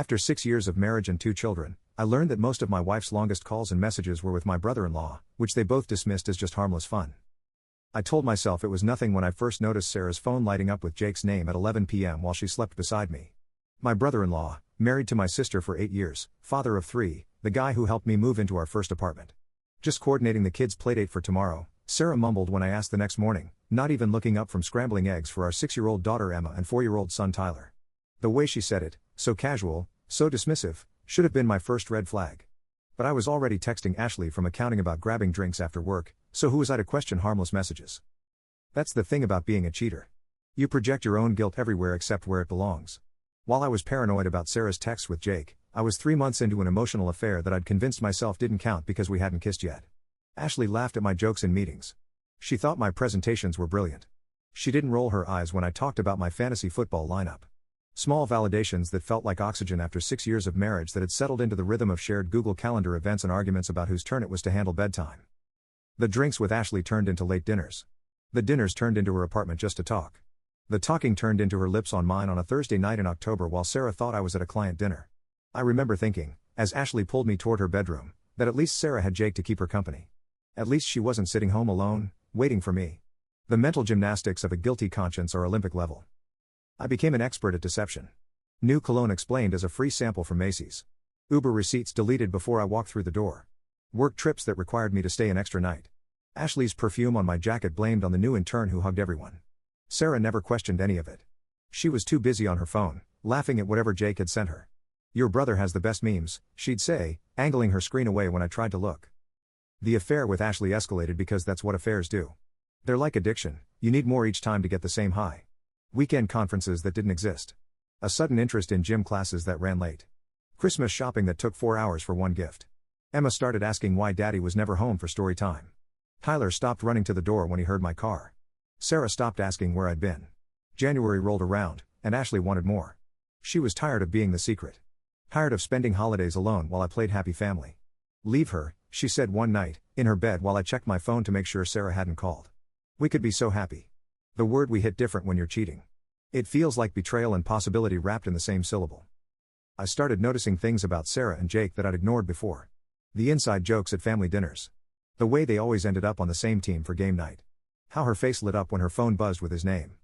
After 6 years of marriage and 2 children, I learned that most of my wife's longest calls and messages were with my brother-in-law, which they both dismissed as just harmless fun. I told myself it was nothing when I first noticed Sarah's phone lighting up with Jake's name at 11 p.m. while she slept beside me. My brother-in-law, married to my sister for 8 years, father of 3, the guy who helped me move into our first apartment. Just coordinating the kids' playdate for tomorrow, Sarah mumbled when I asked the next morning, not even looking up from scrambling eggs for our 6-year-old daughter Emma and 4-year-old son Tyler. The way she said it, so casual, so dismissive, should have been my first red flag. But I was already texting Ashley from accounting about grabbing drinks after work, so who was I to question harmless messages? That's the thing about being a cheater. You project your own guilt everywhere except where it belongs. While I was paranoid about Sarah's texts with Jake, I was 3 months into an emotional affair that I'd convinced myself didn't count because we hadn't kissed yet. Ashley laughed at my jokes in meetings. She thought my presentations were brilliant. She didn't roll her eyes when I talked about my fantasy football lineup. Small validations that felt like oxygen after 6 years of marriage that had settled into the rhythm of shared Google Calendar events and arguments about whose turn it was to handle bedtime. The drinks with Ashley turned into late dinners. The dinners turned into her apartment just to talk. The talking turned into her lips on mine on a Thursday night in October while Sarah thought I was at a client dinner. I remember thinking, as Ashley pulled me toward her bedroom, that at least Sarah had Jake to keep her company. At least she wasn't sitting home alone, waiting for me. The mental gymnastics of a guilty conscience are Olympic level. I became an expert at deception. New cologne explained as a free sample from Macy's. Uber receipts deleted before I walked through the door. Work trips that required me to stay an extra night. Ashley's perfume on my jacket blamed on the new intern who hugged everyone. Sarah never questioned any of it. She was too busy on her phone, laughing at whatever Jake had sent her. "Your brother has the best memes," she'd say, angling her screen away when I tried to look. The affair with Ashley escalated because that's what affairs do. They're like addiction, you need more each time to get the same high. Weekend conferences that didn't exist. A sudden interest in gym classes that ran late. Christmas shopping that took 4 hours for one gift. Emma started asking why Daddy was never home for story time. Tyler stopped running to the door when he heard my car. Sarah stopped asking where I'd been. January rolled around, and Ashley wanted more. She was tired of being the secret. Tired of spending holidays alone while I played happy family. "Leave her," she said one night, in her bed while I checked my phone to make sure Sarah hadn't called. "We could be so happy." The word we hit different when you're cheating. It feels like betrayal and possibility wrapped in the same syllable. I started noticing things about Sarah and Jake that I'd ignored before. The inside jokes at family dinners. The way they always ended up on the same team for game night. How her face lit up when her phone buzzed with his name.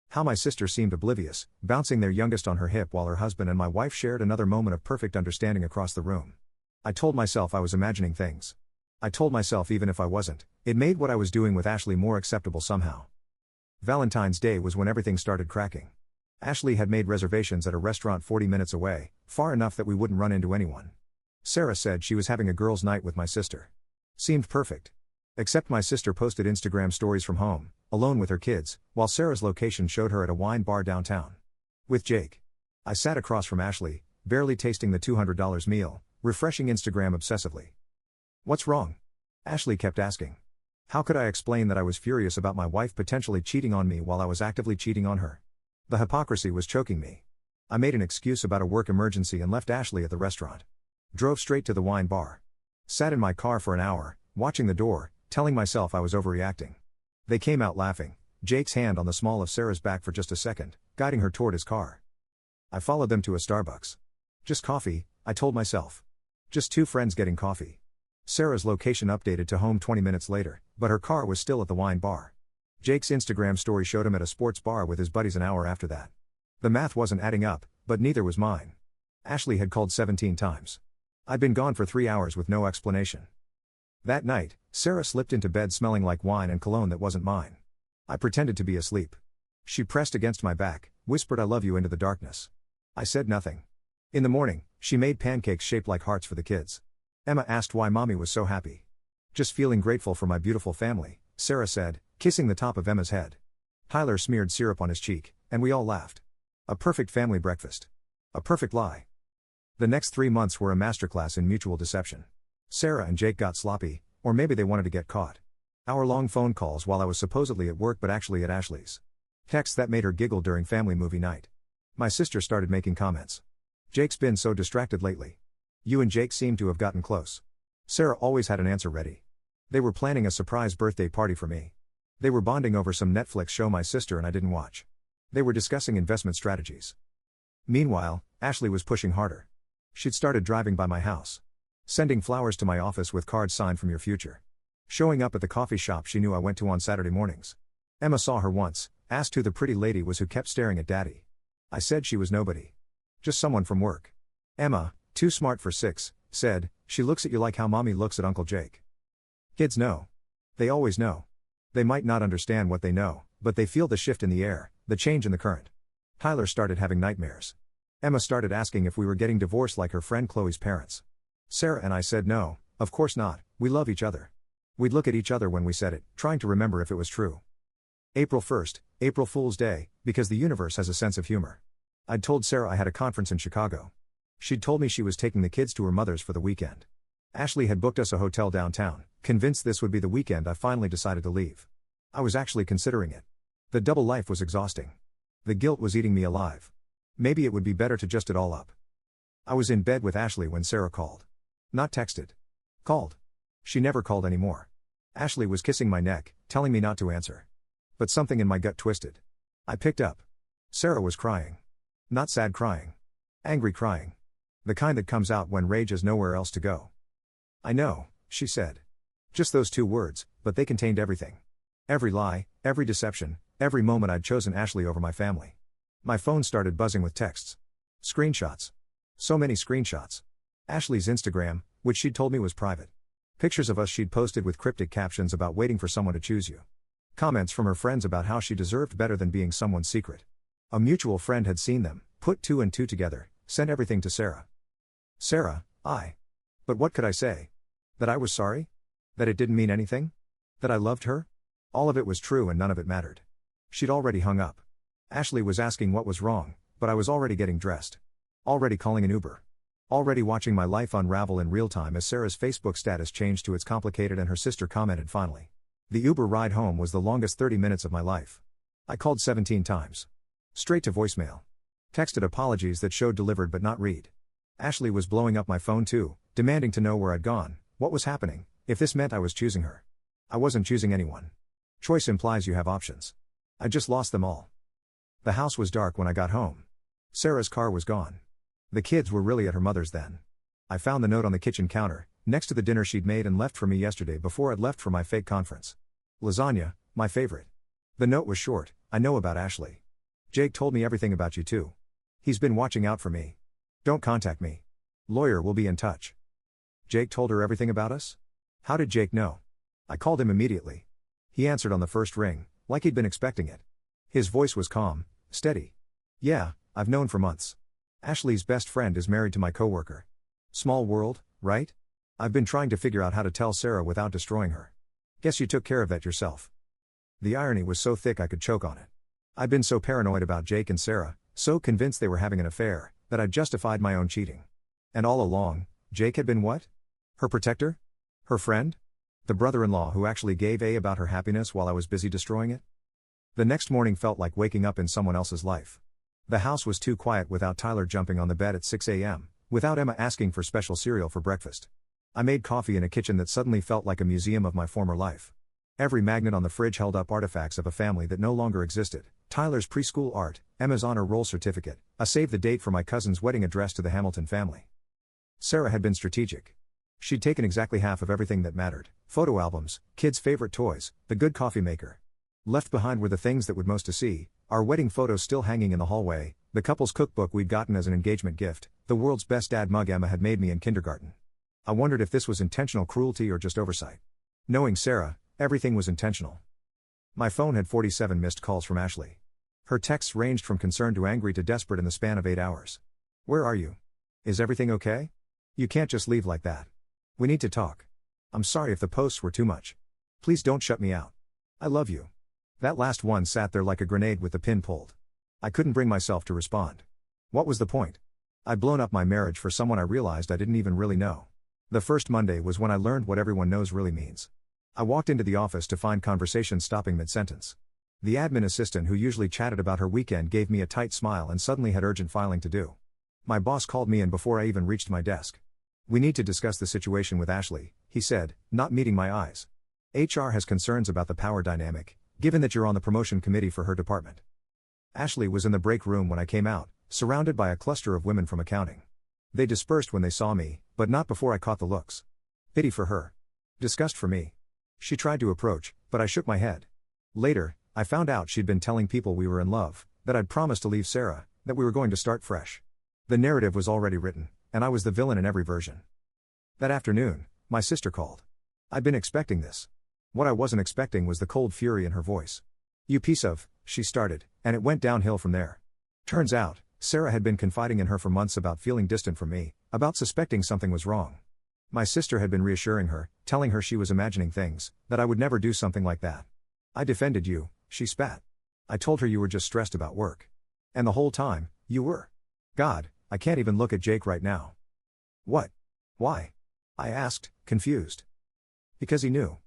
How my sister seemed oblivious, bouncing their youngest on her hip while her husband and my wife shared another moment of perfect understanding across the room. I told myself I was imagining things. I told myself even if I wasn't, it made what I was doing with Ashley more acceptable somehow. Valentine's Day was when everything started cracking. Ashley had made reservations at a restaurant 40 minutes away, far enough that we wouldn't run into anyone. Sarah said she was having a girls' night with my sister. Seemed perfect. Except my sister posted Instagram stories from home, alone with her kids, while Sarah's location showed her at a wine bar downtown. With Jake. I sat across from Ashley, barely tasting the $200 meal, refreshing Instagram obsessively. "What's wrong?" Ashley kept asking. How could I explain that I was furious about my wife potentially cheating on me while I was actively cheating on her? The hypocrisy was choking me. I made an excuse about a work emergency and left Ashley at the restaurant. Drove straight to the wine bar. Sat in my car for an hour, watching the door, telling myself I was overreacting. They came out laughing, Jake's hand on the small of Sarah's back for just a second, guiding her toward his car. I followed them to a Starbucks. Just coffee, I told myself. Just two friends getting coffee. Sarah's location updated to home 20 minutes later, but her car was still at the wine bar. Jake's Instagram story showed him at a sports bar with his buddies an hour after that. The math wasn't adding up, but neither was mine. Ashley had called 17 times. I'd been gone for 3 hours with no explanation. That night, Sarah slipped into bed smelling like wine and cologne that wasn't mine. I pretended to be asleep. She pressed against my back, whispered "I love you" into the darkness. I said nothing. In the morning, she made pancakes shaped like hearts for the kids. Emma asked why Mommy was so happy. "Just feeling grateful for my beautiful family," Sarah said, kissing the top of Emma's head. Tyler smeared syrup on his cheek, and we all laughed. A perfect family breakfast. A perfect lie. The next 3 months were a masterclass in mutual deception. Sarah and Jake got sloppy, or maybe they wanted to get caught. Hour-long phone calls while I was supposedly at work but actually at Ashley's. Texts that made her giggle during family movie night. My sister started making comments. "Jake's been so distracted lately. You and Jake seem to have gotten close." Sarah always had an answer ready. They were planning a surprise birthday party for me. They were bonding over some Netflix show my sister and I didn't watch. They were discussing investment strategies. Meanwhile, Ashley was pushing harder. She'd started driving by my house. Sending flowers to my office with cards signed from your future. Showing up at the coffee shop she knew I went to on Saturday mornings. Emma saw her once, asked who the pretty lady was who kept staring at Daddy. I said she was nobody. Just someone from work. Emma, too smart for 6, said, she looks at you like how Mommy looks at Uncle Jake. Kids know. They always know. They might not understand what they know, but they feel the shift in the air, the change in the current. Tyler started having nightmares. Emma started asking if we were getting divorced like her friend Chloe's parents. Sarah and I said no, of course not, we love each other. We'd look at each other when we said it, trying to remember if it was true. April 1st, April Fool's Day, because the universe has a sense of humor. I'd told Sarah I had a conference in Chicago. She'd told me she was taking the kids to her mother's for the weekend. Ashley had booked us a hotel downtown, convinced this would be the weekend I finally decided to leave. I was actually considering it. The double life was exhausting. The guilt was eating me alive. Maybe it would be better to just it all up. I was in bed with Ashley when Sarah called. Not texted. Called. She never called anymore. Ashley was kissing my neck, telling me not to answer. But something in my gut twisted. I picked up. Sarah was crying. Not sad crying. Angry crying. The kind that comes out when rage has nowhere else to go. I know, she said. Just those 2 words, but they contained everything. Every lie, every deception, every moment I'd chosen Ashley over my family. My phone started buzzing with texts. Screenshots. So many screenshots. Ashley's Instagram, which she'd told me was private. Pictures of us she'd posted with cryptic captions about waiting for someone to choose you. Comments from her friends about how she deserved better than being someone's secret. A mutual friend had seen them, put 2 and 2 together, sent everything to Sarah. Sarah, But what could I say? That I was sorry? That it didn't mean anything? That I loved her? All of it was true and none of it mattered. She'd already hung up. Ashley was asking what was wrong, but I was already getting dressed. Already calling an Uber. Already watching my life unravel in real time as Sarah's Facebook status changed to "It's complicated" and her sister commented finally. The Uber ride home was the longest 30 minutes of my life. I called 17 times. Straight to voicemail. Texted apologies that showed delivered but not read. Ashley was blowing up my phone too, demanding to know where I'd gone, what was happening, if this meant I was choosing her. I wasn't choosing anyone. Choice implies you have options. I just lost them all. The house was dark when I got home. Sarah's car was gone. The kids were really at her mother's then. I found the note on the kitchen counter, next to the dinner she'd made and left for me yesterday before I'd left for my fake conference. Lasagna, my favorite. The note was short, I know about Ashley. Jake told me everything about you too. He's been watching out for me. Don't contact me. Lawyer will be in touch. Jake told her everything about us? How did Jake know? I called him immediately. He answered on the first ring, like he'd been expecting it. His voice was calm, steady. Yeah, I've known for months. Ashley's best friend is married to my coworker. Small world, right? I've been trying to figure out how to tell Sarah without destroying her. Guess you took care of that yourself. The irony was so thick I could choke on it. I'd been so paranoid about Jake and Sarah, so convinced they were having an affair, that I'd justified my own cheating. And all along, Jake had been what? Her protector? Her friend? The brother-in-law who actually gave a about her happiness while I was busy destroying it? The next morning felt like waking up in someone else's life. The house was too quiet without Tyler jumping on the bed at 6 a.m., without Emma asking for special cereal for breakfast. I made coffee in a kitchen that suddenly felt like a museum of my former life. Every magnet on the fridge held up artifacts of a family that no longer existed. Tyler's preschool art, Emma's honor roll certificate, a save the date for my cousin's wedding address to the Hamilton family. Sarah had been strategic. She'd taken exactly half of everything that mattered: photo albums, kids' favorite toys, the good coffee maker. Left behind were the things that would most to see: our wedding photos still hanging in the hallway, the couple's cookbook we'd gotten as an engagement gift, the world's best dad mug Emma had made me in kindergarten. I wondered if this was intentional cruelty or just oversight. Knowing Sarah, everything was intentional. My phone had 47 missed calls from Ashley. Her texts ranged from concerned to angry to desperate in the span of 8 hours. Where are you? Is everything okay? You can't just leave like that. We need to talk. I'm sorry if the posts were too much. Please don't shut me out. I love you. That last one sat there like a grenade with the pin pulled. I couldn't bring myself to respond. What was the point? I'd blown up my marriage for someone I realized I didn't even really know. The first Monday was when I learned what everyone knows really means. I walked into the office to find conversation stopping mid-sentence. The admin assistant who usually chatted about her weekend gave me a tight smile and suddenly had urgent filing to do. My boss called me in before I even reached my desk. We need to discuss the situation with Ashley, he said, not meeting my eyes. HR has concerns about the power dynamic, given that you're on the promotion committee for her department. Ashley was in the break room when I came out, surrounded by a cluster of women from accounting. They dispersed when they saw me, but not before I caught the looks. Pity for her. Disgust for me. She tried to approach, but I shook my head. Later, I found out she'd been telling people we were in love, that I'd promised to leave Sarah, that we were going to start fresh. The narrative was already written, and I was the villain in every version. That afternoon, my sister called. I'd been expecting this. What I wasn't expecting was the cold fury in her voice. "You piece of," she started, and it went downhill from there. Turns out, Sarah had been confiding in her for months about feeling distant from me, about suspecting something was wrong. My sister had been reassuring her, telling her she was imagining things, that I would never do something like that. "I defended you," she spat. "I told her you were just stressed about work. And the whole time, you were. God, I can't even look at Jake right now." "What? Why?" I asked, confused. "Because he knew.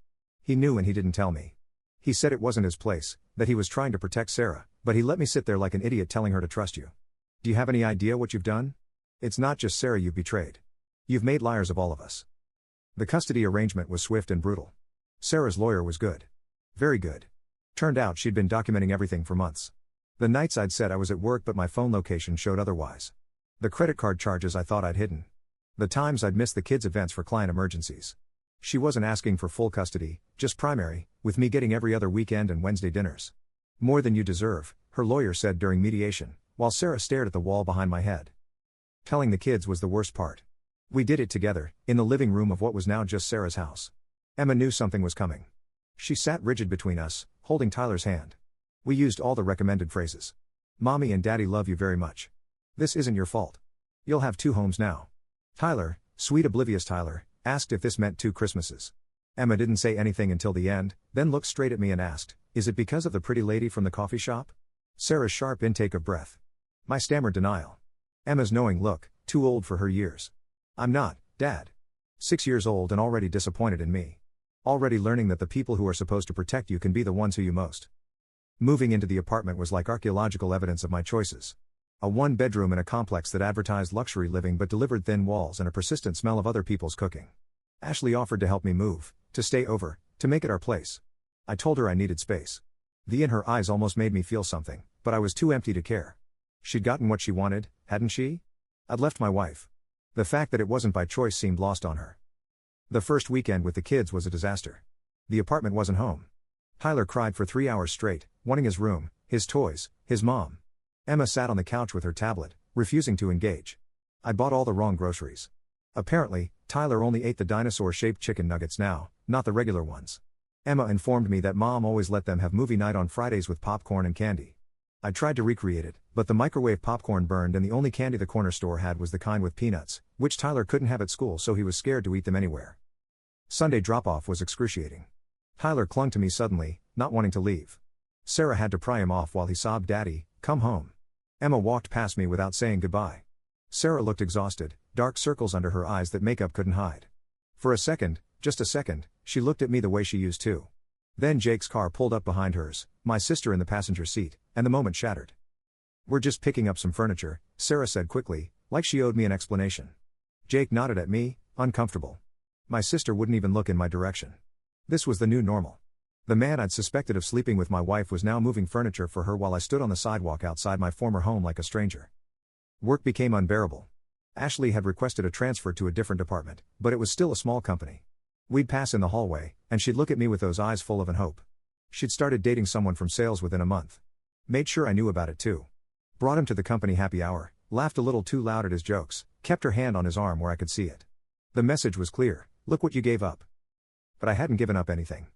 He knew and he didn't tell me. He said it wasn't his place, that he was trying to protect Sarah, but he let me sit there like an idiot telling her to trust you. Do you have any idea what you've done? It's not just Sarah you've betrayed. You've made liars of all of us." The custody arrangement was swift and brutal. Sarah's lawyer was good. Very good. Turned out she'd been documenting everything for months. The nights I'd said I was at work but my phone location showed otherwise. The credit card charges I thought I'd hidden. The times I'd missed the kids' events for client emergencies. She wasn't asking for full custody, just primary, with me getting every other weekend and Wednesday dinners. "More than you deserve," her lawyer said during mediation, while Sarah stared at the wall behind my head. Telling the kids was the worst part. We did it together, in the living room of what was now just Sarah's house. Emma knew something was coming. She sat rigid between us, holding Tyler's hand. We used all the recommended phrases. "Mommy and Daddy love you very much. This isn't your fault. You'll have 2 homes now." Tyler, sweet oblivious Tyler, asked if this meant 2 Christmases. Emma didn't say anything until the end, then looked straight at me and asked, "Is it because of the pretty lady from the coffee shop?" Sarah's sharp intake of breath. My stammered denial. Emma's knowing look, too old for her years. "I'm not, Dad. 6 years old and already disappointed in me. Already learning that the people who are supposed to protect you can be the ones who you most." Moving into the apartment was like archaeological evidence of my choices. A 1-bedroom in a complex that advertised luxury living but delivered thin walls and a persistent smell of other people's cooking. Ashley offered to help me move, to stay over, to make it our place. I told her I needed space. The in her eyes almost made me feel something, but I was too empty to care. She'd gotten what she wanted, hadn't she? I'd left my wife. The fact that it wasn't by choice seemed lost on her. The first weekend with the kids was a disaster. The apartment wasn't home. Tyler cried for 3 hours straight, wanting his room, his toys, his mom. Emma sat on the couch with her tablet, refusing to engage. I bought all the wrong groceries. Apparently, Tyler only ate the dinosaur-shaped chicken nuggets now, not the regular ones. Emma informed me that Mom always let them have movie night on Fridays with popcorn and candy. I tried to recreate it, but the microwave popcorn burned and the only candy the corner store had was the kind with peanuts, which Tyler couldn't have at school so he was scared to eat them anywhere. Sunday drop-off was excruciating. Tyler clung to me suddenly, not wanting to leave. Sarah had to pry him off while he sobbed, "Daddy, come home." Emma walked past me without saying goodbye. Sarah looked exhausted, dark circles under her eyes that makeup couldn't hide. For a second, just a second, she looked at me the way she used to. Then Jake's car pulled up behind hers, my sister in the passenger seat, and the moment shattered. "We're just picking up some furniture," Sarah said quickly, like she owed me an explanation. Jake nodded at me, uncomfortable. My sister wouldn't even look in my direction. This was the new normal. The man I'd suspected of sleeping with my wife was now moving furniture for her while I stood on the sidewalk outside my former home like a stranger. Work became unbearable. Ashley had requested a transfer to a different department, but it was still a small company. We'd pass in the hallway, and she'd look at me with those eyes full of hope. She'd started dating someone from sales within a month. Made sure I knew about it too. Brought him to the company happy hour, laughed a little too loud at his jokes, kept her hand on his arm where I could see it. The message was clear: look what you gave up. But I hadn't given up anything.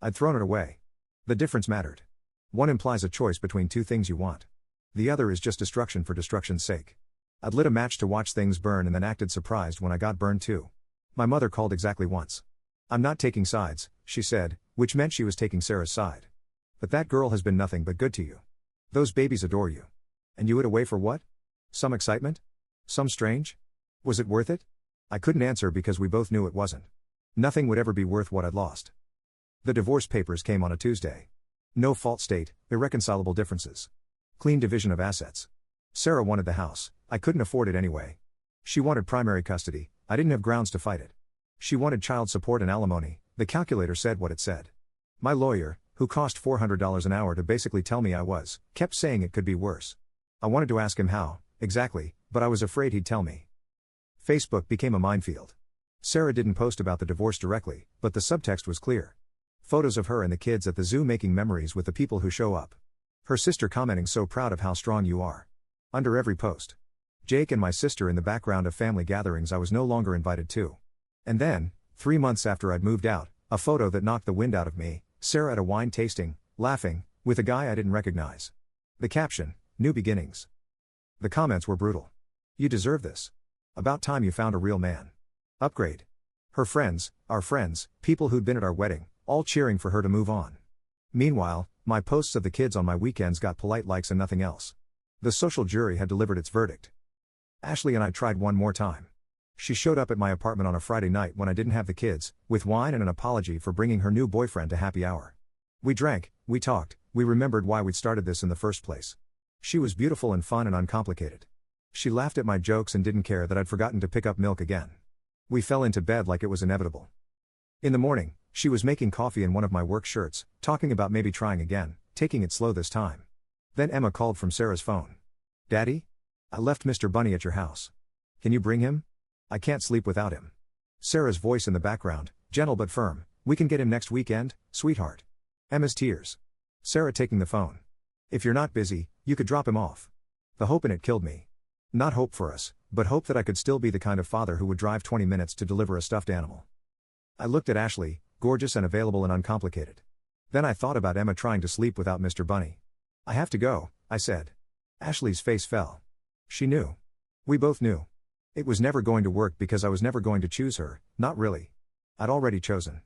I'd thrown it away. The difference mattered. One implies a choice between 2 things you want. The other is just destruction for destruction's sake. I'd lit a match to watch things burn and then acted surprised when I got burned too. My mother called exactly once. "I'm not taking sides," she said, which meant she was taking Sarah's side. "But that girl has been nothing but good to you. Those babies adore you. And you hid away for what? Some excitement? Some strange? Was it worth it?" I couldn't answer because we both knew it wasn't. Nothing would ever be worth what I'd lost. The divorce papers came on a Tuesday. No fault state, irreconcilable differences. Clean division of assets. Sarah wanted the house, I couldn't afford it anyway. She wanted primary custody, I didn't have grounds to fight it. She wanted child support and alimony, the calculator said what it said. My lawyer, who cost $400 an hour to basically tell me I was, kept saying it could be worse. I wanted to ask him how, exactly, but I was afraid he'd tell me. Facebook became a minefield. Sarah didn't post about the divorce directly, but the subtext was clear. Photos of her and the kids at the zoo making memories with the people who show up. Her sister commenting, "So proud of how strong you are," under every post. Jake and my sister in the background of family gatherings I was no longer invited to. And then, 3 months after I'd moved out, a photo that knocked the wind out of me, Sarah at a wine tasting, laughing, with a guy I didn't recognize. The caption, "New beginnings." The comments were brutal. "You deserve this. About time you found a real man. Upgrade." Her friends, our friends, people who'd been at our wedding, all cheering for her to move on. Meanwhile, my posts of the kids on my weekends got polite likes and nothing else. The social jury had delivered its verdict. Ashley and I tried one more time. She showed up at my apartment on a Friday night when I didn't have the kids, with wine and an apology for bringing her new boyfriend to happy hour. We drank, we talked, we remembered why we'd started this in the first place. She was beautiful and fun and uncomplicated. She laughed at my jokes and didn't care that I'd forgotten to pick up milk again. We fell into bed like it was inevitable. In the morning, she was making coffee in one of my work shirts, talking about maybe trying again, taking it slow this time. Then Emma called from Sarah's phone. "Daddy? I left Mr. Bunny at your house. Can you bring him? I can't sleep without him." Sarah's voice in the background, gentle but firm. "We can get him next weekend, sweetheart." Emma's tears. Sarah taking the phone. "If you're not busy, you could drop him off." The hope in it killed me. Not hope for us, but hope that I could still be the kind of father who would drive 20 minutes to deliver a stuffed animal. I looked at Ashley, gorgeous and available and uncomplicated. Then I thought about Emma trying to sleep without Mr. Bunny. "I have to go," I said. Ashley's face fell. She knew. We both knew. It was never going to work because I was never going to choose her, not really. I'd already chosen.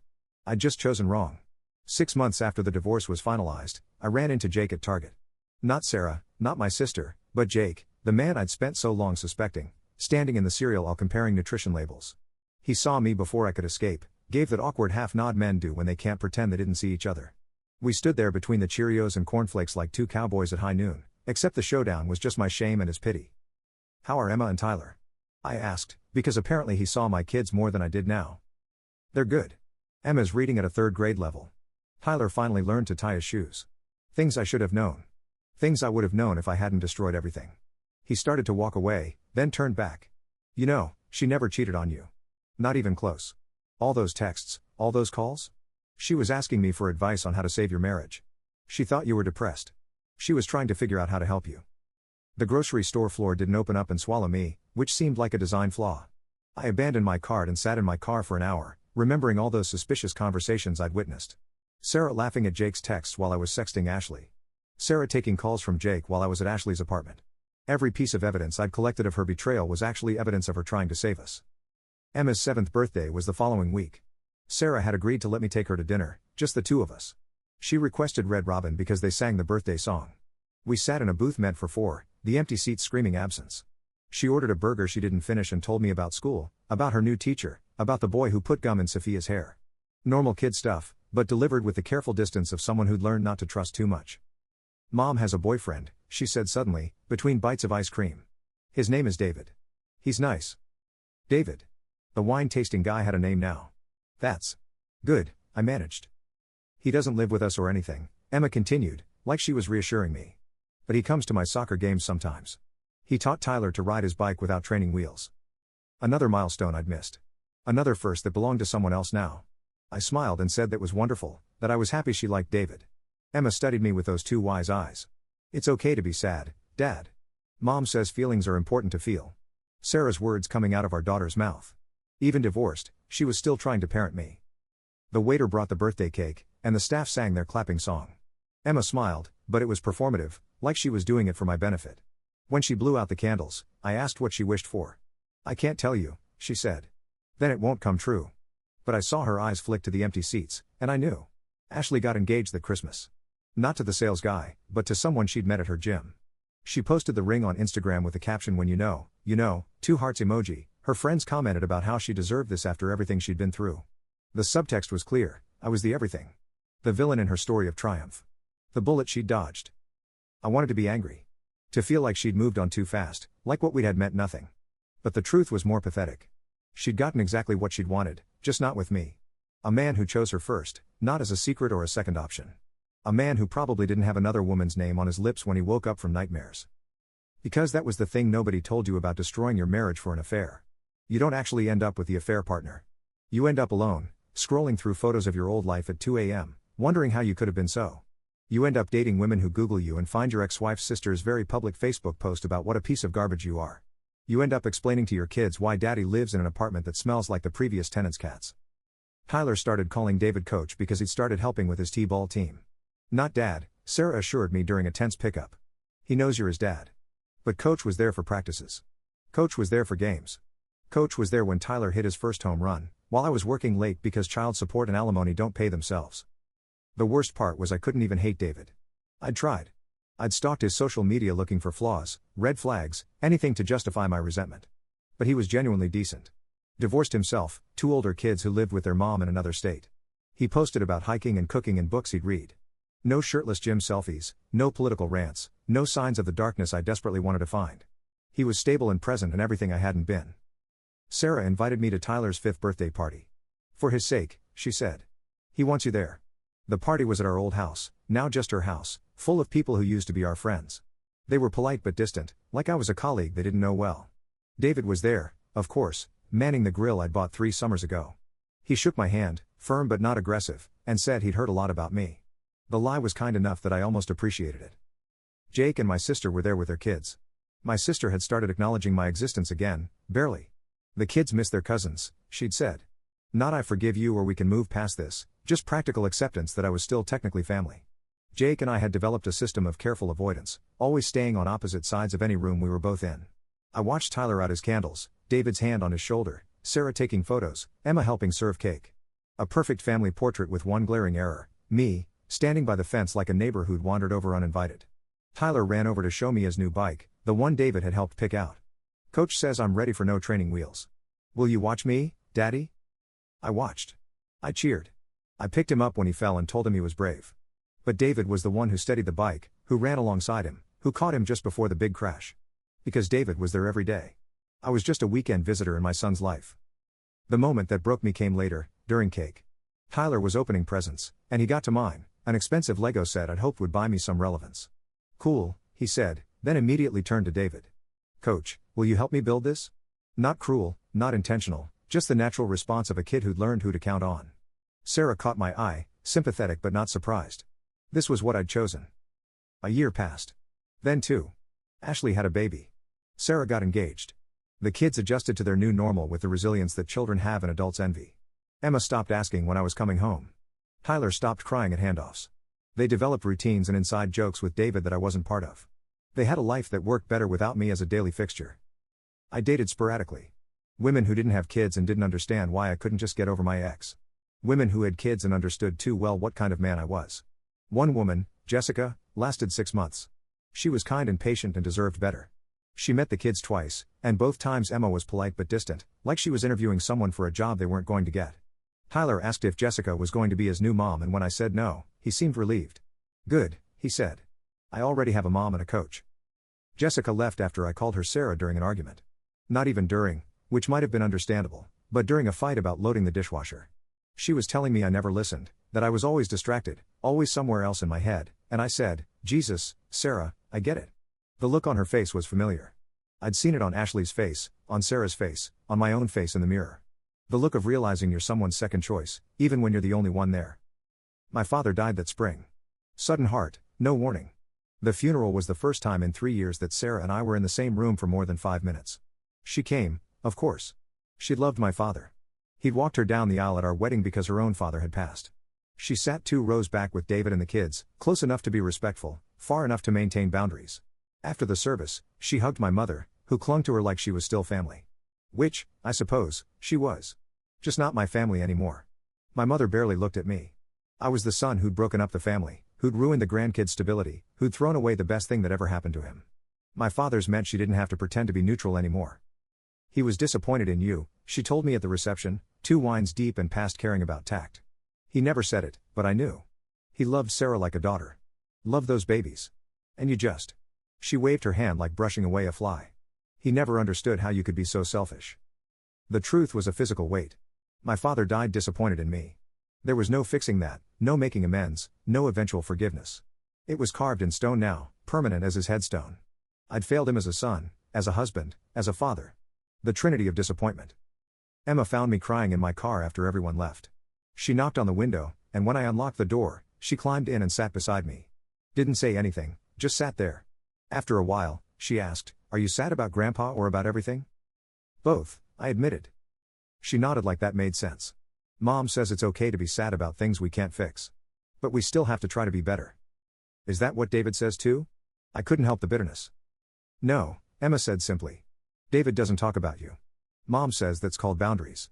I'd just chosen wrong. 6 months after the divorce was finalized, I ran into Jake at Target. Not Sarah, not my sister, but Jake, the man I'd spent so long suspecting, standing in the cereal aisle comparing nutrition labels. He saw me before I could escape, gave that awkward half-nod men do when they can't pretend they didn't see each other. We stood there between the Cheerios and cornflakes like two cowboys at high noon, except the showdown was just my shame and his pity. "How are Emma and Tyler?" I asked, because apparently he saw my kids more than I did now. "They're good. Emma's reading at a 3rd grade level. Tyler finally learned to tie his shoes. Things I should have known. Things I would have known if I hadn't destroyed everything." He started to walk away, then turned back. "You know, she never cheated on you. Not even close. All those texts, all those calls? She was asking me for advice on how to save your marriage. She thought you were depressed. She was trying to figure out how to help you." The grocery store floor didn't open up and swallow me, which seemed like a design flaw. I abandoned my cart and sat in my car for an hour, remembering all those suspicious conversations I'd witnessed. Sarah laughing at Jake's texts while I was sexting Ashley. Sarah taking calls from Jake while I was at Ashley's apartment. Every piece of evidence I'd collected of her betrayal was actually evidence of her trying to save us. Emma's 7th birthday was the following week. Sarah had agreed to let me take her to dinner, just the two of us. She requested Red Robin because they sang the birthday song. We sat in a booth meant for 4, the empty seats screaming absence. She ordered a burger she didn't finish and told me about school, about her new teacher, about the boy who put gum in Sophia's hair. Normal kid stuff, but delivered with the careful distance of someone who'd learned not to trust too much. "Mom has a boyfriend," she said suddenly, between bites of ice cream. "His name is David. He's nice." David. The wine-tasting guy had a name now. "That's good," I managed. "He doesn't live with us or anything," Emma continued, like she was reassuring me. "But he comes to my soccer games sometimes. He taught Tyler to ride his bike without training wheels." Another milestone I'd missed. Another first that belonged to someone else now. I smiled and said that was wonderful, that I was happy she liked David. Emma studied me with those two wise eyes. "It's okay to be sad, Dad. Mom says feelings are important to feel." Sarah's words coming out of our daughter's mouth. Even divorced, she was still trying to parent me. The waiter brought the birthday cake, and the staff sang their clapping song. Emma smiled, but it was performative, like she was doing it for my benefit. When she blew out the candles, I asked what she wished for. "I can't tell you," she said. "Then it won't come true." But I saw her eyes flick to the empty seats, and I knew. Ashley got engaged that Christmas. Not to the sales guy, but to someone she'd met at her gym. She posted the ring on Instagram with the caption "When you know, 2 hearts emoji. Her friends commented about how she deserved this after everything she'd been through. The subtext was clear: I was the everything. The villain in her story of triumph. The bullet she'd dodged. I wanted to be angry. To feel like she'd moved on too fast, like what we'd had meant nothing. But the truth was more pathetic. She'd gotten exactly what she'd wanted, just not with me. A man who chose her first, not as a secret or a second option. A man who probably didn't have another woman's name on his lips when he woke up from nightmares. Because that was the thing nobody told you about destroying your marriage for an affair. You don't actually end up with the affair partner. You end up alone, scrolling through photos of your old life at 2 a.m., wondering how you could have been so. You end up dating women who Google you and find your ex-wife's sister's very public Facebook post about what a piece of garbage you are. You end up explaining to your kids why daddy lives in an apartment that smells like the previous tenant's cats. Tyler started calling David Coach because he'd started helping with his T-ball team. Not dad, Sarah assured me during a tense pickup. He knows you're his dad. But Coach was there for practices. Coach was there for games. Coach was there when Tyler hit his first home run, while I was working late because child support and alimony don't pay themselves. The worst part was I couldn't even hate David. I'd tried. I'd stalked his social media looking for flaws, red flags, anything to justify my resentment. But he was genuinely decent. Divorced himself, 2 older kids who lived with their mom in another state. He posted about hiking and cooking and books he'd read. No shirtless gym selfies, no political rants, no signs of the darkness I desperately wanted to find. He was stable and present and everything I hadn't been. Sarah invited me to Tyler's 5th birthday party. For his sake, she said. He wants you there. The party was at our old house, now just her house, full of people who used to be our friends. They were polite but distant, like I was a colleague they didn't know well. David was there, of course, manning the grill I'd bought 3 summers ago. He shook my hand, firm but not aggressive, and said he'd heard a lot about me. The lie was kind enough that I almost appreciated it. Jake and my sister were there with their kids. My sister had started acknowledging my existence again, barely. The kids miss their cousins, she'd said. Not I forgive you or we can move past this, just practical acceptance that I was still technically family. Jake and I had developed a system of careful avoidance, always staying on opposite sides of any room we were both in. I watched Tyler out his candles, David's hand on his shoulder, Sarah taking photos, Emma helping serve cake. A perfect family portrait with one glaring error, me, standing by the fence like a neighbor who'd wandered over uninvited. Tyler ran over to show me his new bike, the one David had helped pick out. Coach says I'm ready for no training wheels. Will you watch me, Daddy? I watched. I cheered. I picked him up when he fell and told him he was brave. But David was the one who steadied the bike, who ran alongside him, who caught him just before the big crash. Because David was there every day. I was just a weekend visitor in my son's life. The moment that broke me came later, during cake. Tyler was opening presents, and he got to mine, an expensive Lego set I'd hoped would buy me some relevance. Cool, he said, then immediately turned to David. Coach, will you help me build this? Not cruel, not intentional, just the natural response of a kid who'd learned who to count on. Sarah caught my eye, sympathetic but not surprised. This was what I'd chosen. A year passed. Then 2. Ashley had a baby. Sarah got engaged. The kids adjusted to their new normal with the resilience that children have and adults envy. Emma stopped asking when I was coming home. Tyler stopped crying at handoffs. They developed routines and inside jokes with David that I wasn't part of. They had a life that worked better without me as a daily fixture. I dated sporadically. Women who didn't have kids and didn't understand why I couldn't just get over my ex. Women who had kids and understood too well what kind of man I was. One woman, Jessica, lasted 6 months. She was kind and patient and deserved better. She met the kids twice, and both times Emma was polite but distant, like she was interviewing someone for a job they weren't going to get. Tyler asked if Jessica was going to be his new mom, and when I said no, he seemed relieved. Good, he said. I already have a mom and a coach. Jessica left after I called her Sarah during an argument. Not even during, which might have been understandable, but during a fight about loading the dishwasher. She was telling me I never listened, that I was always distracted, always somewhere else in my head, and I said, Jesus, Sarah, I get it. The look on her face was familiar. I'd seen it on Ashley's face, on Sarah's face, on my own face in the mirror. The look of realizing you're someone's second choice, even when you're the only one there. My father died that spring. Sudden heart, no warning. The funeral was the first time in 3 years that Sarah and I were in the same room for more than 5 minutes. She came, of course. She'd loved my father. He'd walked her down the aisle at our wedding because her own father had passed. She sat 2 rows back with David and the kids, close enough to be respectful, far enough to maintain boundaries. After the service, she hugged my mother, who clung to her like she was still family. Which, I suppose, she was. Just not my family anymore. My mother barely looked at me. I was the son who'd broken up the family, who'd ruined the grandkids' stability, who'd thrown away the best thing that ever happened to him. My father's meant she didn't have to pretend to be neutral anymore. He was disappointed in you, she told me at the reception, 2 wines deep and past caring about tact. He never said it, but I knew. He loved Sarah like a daughter. Loved those babies. And you just. She waved her hand like brushing away a fly. He never understood how you could be so selfish. The truth was a physical weight. My father died disappointed in me. There was no fixing that, no making amends, no eventual forgiveness. It was carved in stone now, permanent as his headstone. I'd failed him as a son, as a husband, as a father. The trinity of disappointment. Emma found me crying in my car after everyone left. She knocked on the window, and when I unlocked the door, she climbed in and sat beside me. Didn't say anything, just sat there. After a while, she asked, "Are you sad about Grandpa or about everything?" "Both," I admitted. She nodded like that made sense. "Mom says it's okay to be sad about things we can't fix. But we still have to try to be better." "Is that what David says too?" I couldn't help the bitterness. "No," Emma said simply. "David doesn't talk about you. Mom says that's called boundaries."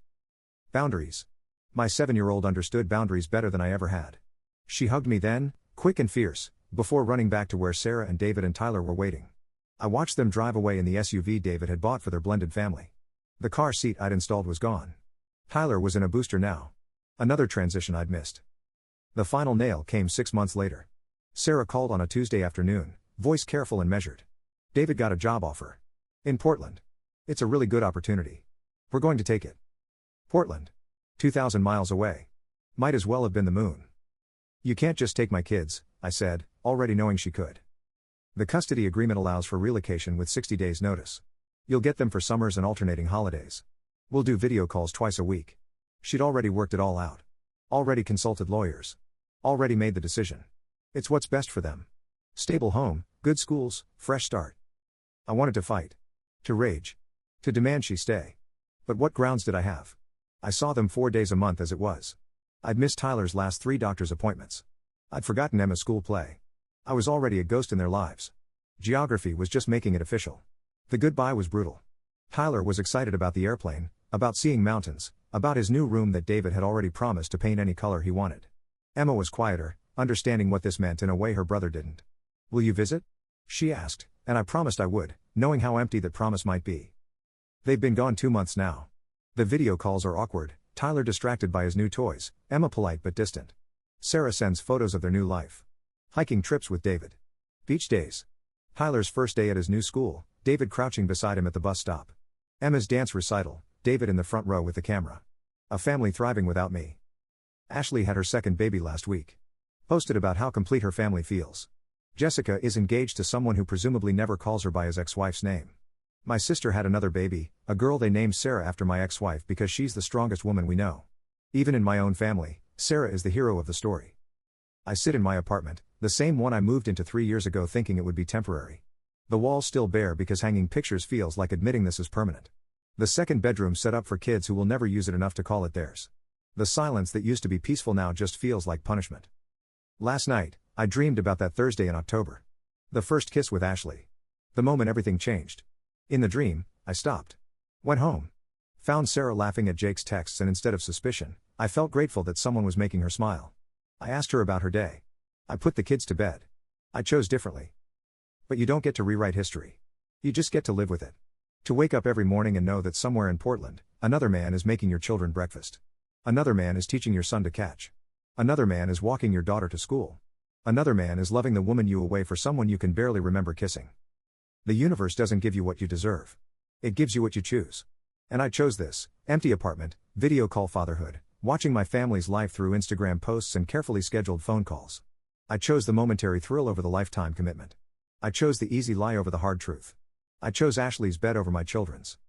Boundaries. My 7-year-old understood boundaries better than I ever had. She hugged me then, quick and fierce, before running back to where Sarah and David and Tyler were waiting. I watched them drive away in the SUV David had bought for their blended family. The car seat I'd installed was gone. Tyler was in a booster now. Another transition I'd missed. The final nail came 6 months later. Sarah called on a Tuesday afternoon, voice careful and measured. "David got a job offer. In Portland. It's a really good opportunity. We're going to take it." Portland. 2,000 miles away. Might as well have been the moon. "You can't just take my kids," I said, already knowing she could. The custody agreement allows for relocation with 60 days notice. "You'll get them for summers and alternating holidays. We'll do video calls twice a week." She'd already worked it all out. Already consulted lawyers. Already made the decision. It's what's best for them. Stable home, good schools, fresh start. I wanted to fight. To rage. To demand she stay. But what grounds did I have? I saw them 4 days a month as it was. I'd missed Tyler's last 3 doctor's appointments. I'd forgotten Emma's school play. I was already a ghost in their lives. Geography was just making it official. The goodbye was brutal. Tyler was excited about the airplane, about seeing mountains, about his new room that David had already promised to paint any color he wanted. Emma was quieter, understanding what this meant in a way her brother didn't. "Will you visit?" she asked, and I promised I would, knowing how empty that promise might be. They've been gone 2 months now. The video calls are awkward, Tyler distracted by his new toys, Emma polite but distant. Sarah sends photos of their new life. Hiking trips with David. Beach days. Tyler's first day at his new school, David crouching beside him at the bus stop. Emma's dance recital, David in the front row with the camera. A family thriving without me. Ashley had her second baby last week. Posted about how complete her family feels. Jessica is engaged to someone who presumably never calls her by his ex-wife's name. My sister had another baby, a girl they named Sarah after my ex-wife because she's the strongest woman we know. Even in my own family, Sarah is the hero of the story. I sit in my apartment, the same one I moved into 3 years ago thinking it would be temporary. The walls still bare because hanging pictures feels like admitting this is permanent. The second bedroom set up for kids who will never use it enough to call it theirs. The silence that used to be peaceful now just feels like punishment. Last night, I dreamed about that Thursday in October. The first kiss with Ashley. The moment everything changed. In the dream, I stopped. Went home. Found Sarah laughing at Jake's texts and instead of suspicion, I felt grateful that someone was making her smile. I asked her about her day. I put the kids to bed. I chose differently. But you don't get to rewrite history. You just get to live with it. To wake up every morning and know that somewhere in Portland, another man is making your children breakfast. Another man is teaching your son to catch. Another man is walking your daughter to school. Another man is loving the woman you away for someone you can barely remember kissing. The universe doesn't give you what you deserve. It gives you what you choose. And I chose this, empty apartment, video call fatherhood, watching my family's life through Instagram posts and carefully scheduled phone calls. I chose the momentary thrill over the lifetime commitment. I chose the easy lie over the hard truth. I chose Ashley's bed over my children's.